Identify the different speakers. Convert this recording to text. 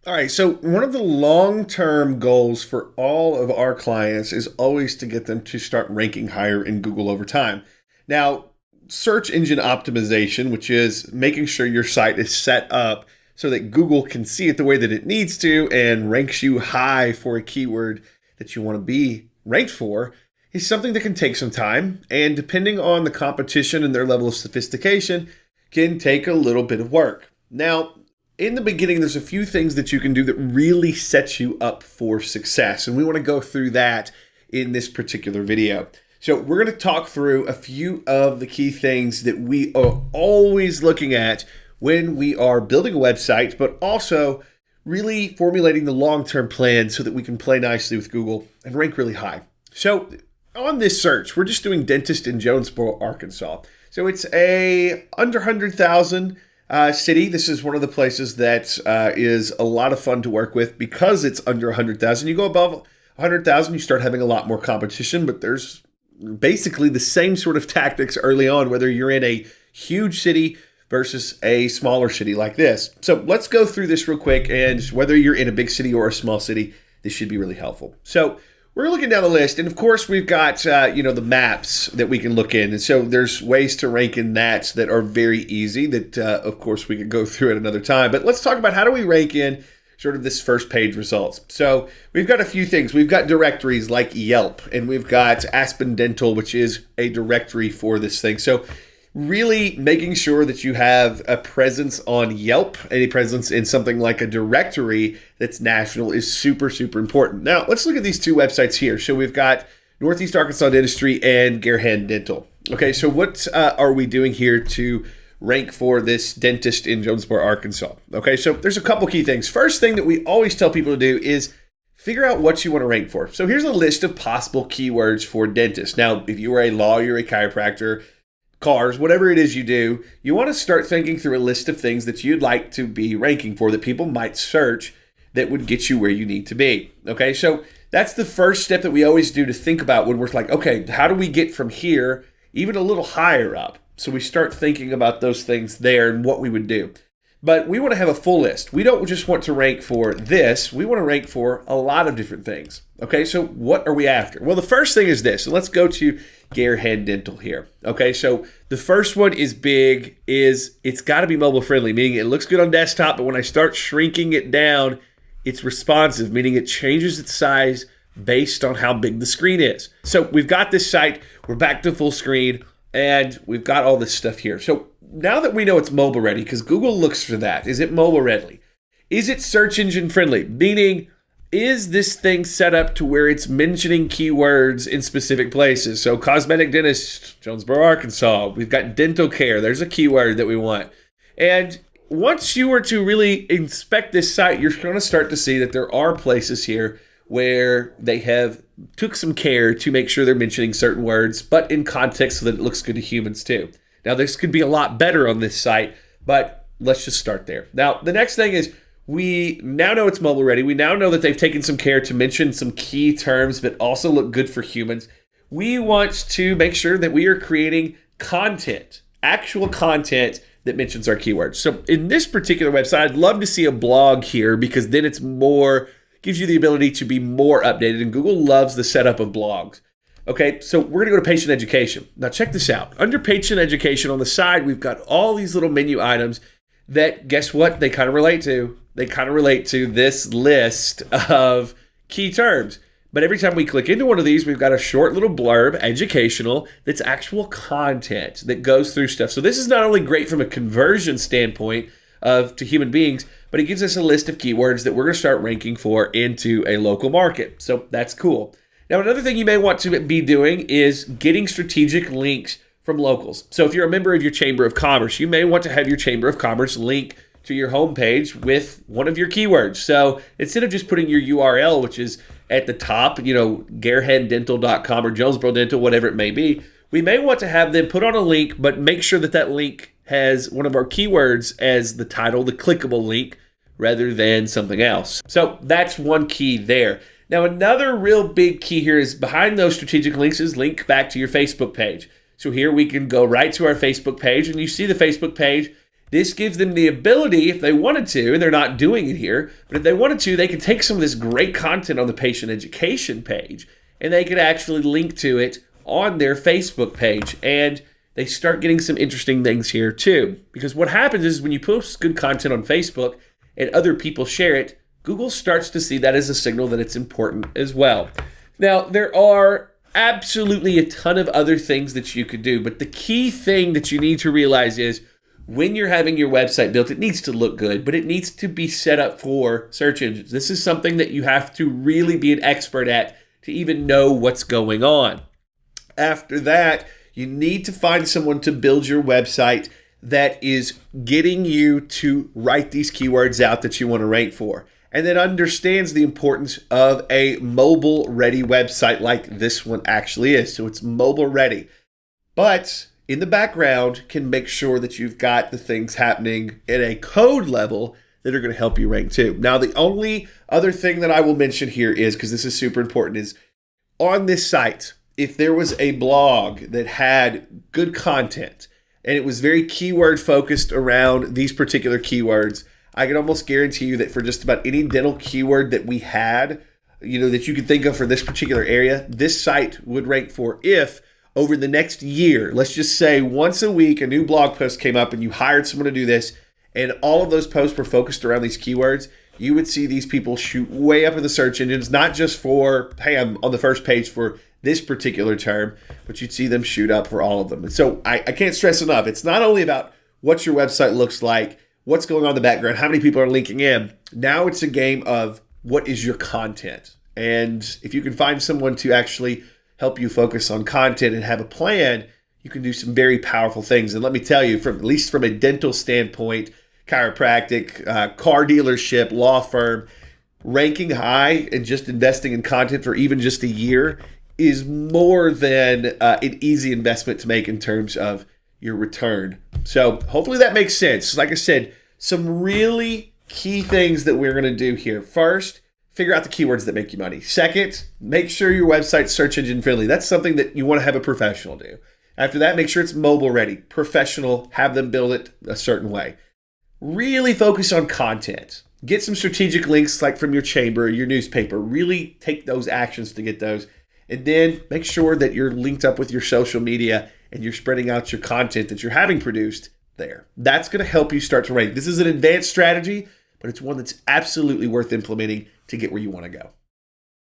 Speaker 1: All right, so one of the long-term goals for all of our clients is always to get them to start ranking higher in Google over time. Now, search engine optimization, which is making sure your site is set up so that Google can see it the way that it needs to and ranks you high for a keyword that you want to be ranked for, is something that can take some time. And depending on the competition and their level of sophistication, can take a little bit of work. Now, in the beginning, there's a few things that you can do that really sets you up for success. And we want to go through that in this particular video. So we're going to talk through a few of the key things that we are always looking at when we are building a website, but also really formulating the long-term plan so that we can play nicely with Google and rank really high. So on this search, we're just doing dentist in Jonesboro, Arkansas. So it's a under 100,000 city. This is one of the places that is a lot of fun to work with because it's under 100,000. You go above 100,000, you start having a lot more competition, but there's basically the same sort of tactics early on, whether you're in a huge city versus a smaller city like this. So let's go through this real quick, and whether you're in a big city or a small city, this should be really helpful. So we're looking down the list, and of course we've got the maps that we can look in, and so there's ways to rank in that are very easy that of course we could go through at another time. But let's talk about how do we rank in sort of this first page results. So we've got a few things. We've got directories like Yelp, and we've got Aspen Dental, which is a directory for this thing. So really making sure that you have a presence on Yelp, a presence in something like a directory that's national is super, super important. Now, let's look at these two websites here. So we've got Northeast Arkansas Dentistry and Garehan Dental. Okay, so what are we doing here to rank for this dentist in Jonesboro, Arkansas? Okay, so there's a couple key things. First thing that we always tell people to do is figure out what you want to rank for. So here's a list of possible keywords for dentist. Now, if you are a lawyer, a chiropractor, cars, whatever it is you do, you want to start thinking through a list of things that you'd like to be ranking for that people might search that would get you where you need to be. Okay, so that's the first step that we always do to think about when we're like, okay, how do we get from here even a little higher up? So we start thinking about those things there and what we would do. But we want to have a full list. We don't just want to rank for this. We want to rank for a lot of different things. Okay, so what are we after? Well, the first thing is this. So let's go to Garehan Dental here. Okay, so the first one is big, is it's got to be mobile friendly, meaning it looks good on desktop, but when I start shrinking it down, it's responsive, meaning it changes its size based on how big the screen is. So we've got this site, we're back to full screen, and we've got all this stuff here. So now that we know it's mobile ready, because Google looks for that, is it mobile ready? Is it search engine friendly? Meaning, is this thing set up to where it's mentioning keywords in specific places? So cosmetic dentist, Jonesboro, Arkansas. We've got dental care. There's a keyword that we want. And once you were to really inspect this site, you're going to start to see that there are places here where they have took some care to make sure they're mentioning certain words, but in context so that it looks good to humans too. Now, this could be a lot better on this site, but let's just start there. Now, the next thing is we now know it's mobile ready. We now know that they've taken some care to mention some key terms, but also look good for humans. We want to make sure that we are creating content, actual content that mentions our keywords. So in this particular website, I'd love to see a blog here because then it's more, gives you the ability to be more updated, and Google loves the setup of blogs. Okay, so we're gonna go to patient education. Now check this out. Under patient education on the side, we've got all these little menu items that, guess what, they kind of relate to? They kind of relate to this list of key terms. But every time we click into one of these, we've got a short little blurb, educational, that's actual content that goes through stuff. So this is not only great from a conversion standpoint to human beings, but it gives us a list of keywords that we're going to start ranking for into a local market. So that's cool. Now, another thing you may want to be doing is getting strategic links from locals. So if you're a member of your Chamber of Commerce, you may want to have your Chamber of Commerce link to your homepage with one of your keywords. So instead of just putting your URL, which is at the top, garehandental.com or Jonesboro Dental, whatever it may be, we may want to have them put on a link, but make sure that that link has one of our keywords as the title, the clickable link, rather than something else. So that's one key there. Now, another real big key here is behind those strategic links is link back to your Facebook page. So here we can go right to our Facebook page, and you see the Facebook page. This gives them the ability, if they wanted to, and they're not doing it here, but if they wanted to, they could take some of this great content on the patient education page and they could actually link to it on their Facebook page. And they start getting some interesting things here too. Because what happens is when you post good content on Facebook and other people share it, Google starts to see that as a signal that it's important as well. Now, there are absolutely a ton of other things that you could do, but the key thing that you need to realize is when you're having your website built, it needs to look good, but it needs to be set up for search engines. This is something that you have to really be an expert at to even know what's going on. After that, you need to find someone to build your website that is getting you to write these keywords out that you want to rank for, and that understands the importance of a mobile-ready website like this one actually is. So it's mobile-ready, but in the background can make sure that you've got the things happening at a code level that are going to help you rank too. Now, the only other thing that I will mention here is, because this is super important, is on this site, if there was a blog that had good content and it was very keyword focused around these particular keywords, I can almost guarantee you that for just about any dental keyword that we had, that you could think of for this particular area, this site would rank for. If over the next year, let's just say once a week, a new blog post came up and you hired someone to do this, and all of those posts were focused around these keywords, you would see these people shoot way up in the search engines, not just for, hey, I'm on the first page for this particular term, but you'd see them shoot up for all of them. And so I can't stress enough, it's not only about what your website looks like, what's going on in the background, how many people are linking in. Now it's a game of what is your content. And if you can find someone to actually help you focus on content and have a plan, you can do some very powerful things. And let me tell you, at least from a dental standpoint, chiropractic, car dealership, law firm, ranking high and just investing in content for even just a year is more than an easy investment to make in terms of your return. So hopefully that makes sense. Like I said, some really key things that we're going to do here. First, figure out the keywords that make you money. Second, make sure your website's search engine friendly. That's something that you want to have a professional do. After that, make sure it's mobile ready. Professional, have them build it a certain way. Really focus on content. Get some strategic links like from your chamber, your newspaper. Really take those actions to get those. And then make sure that you're linked up with your social media and you're spreading out your content that you're having produced there. That's going to help you start to rank. This is an advanced strategy, but it's one that's absolutely worth implementing to get where you want to go.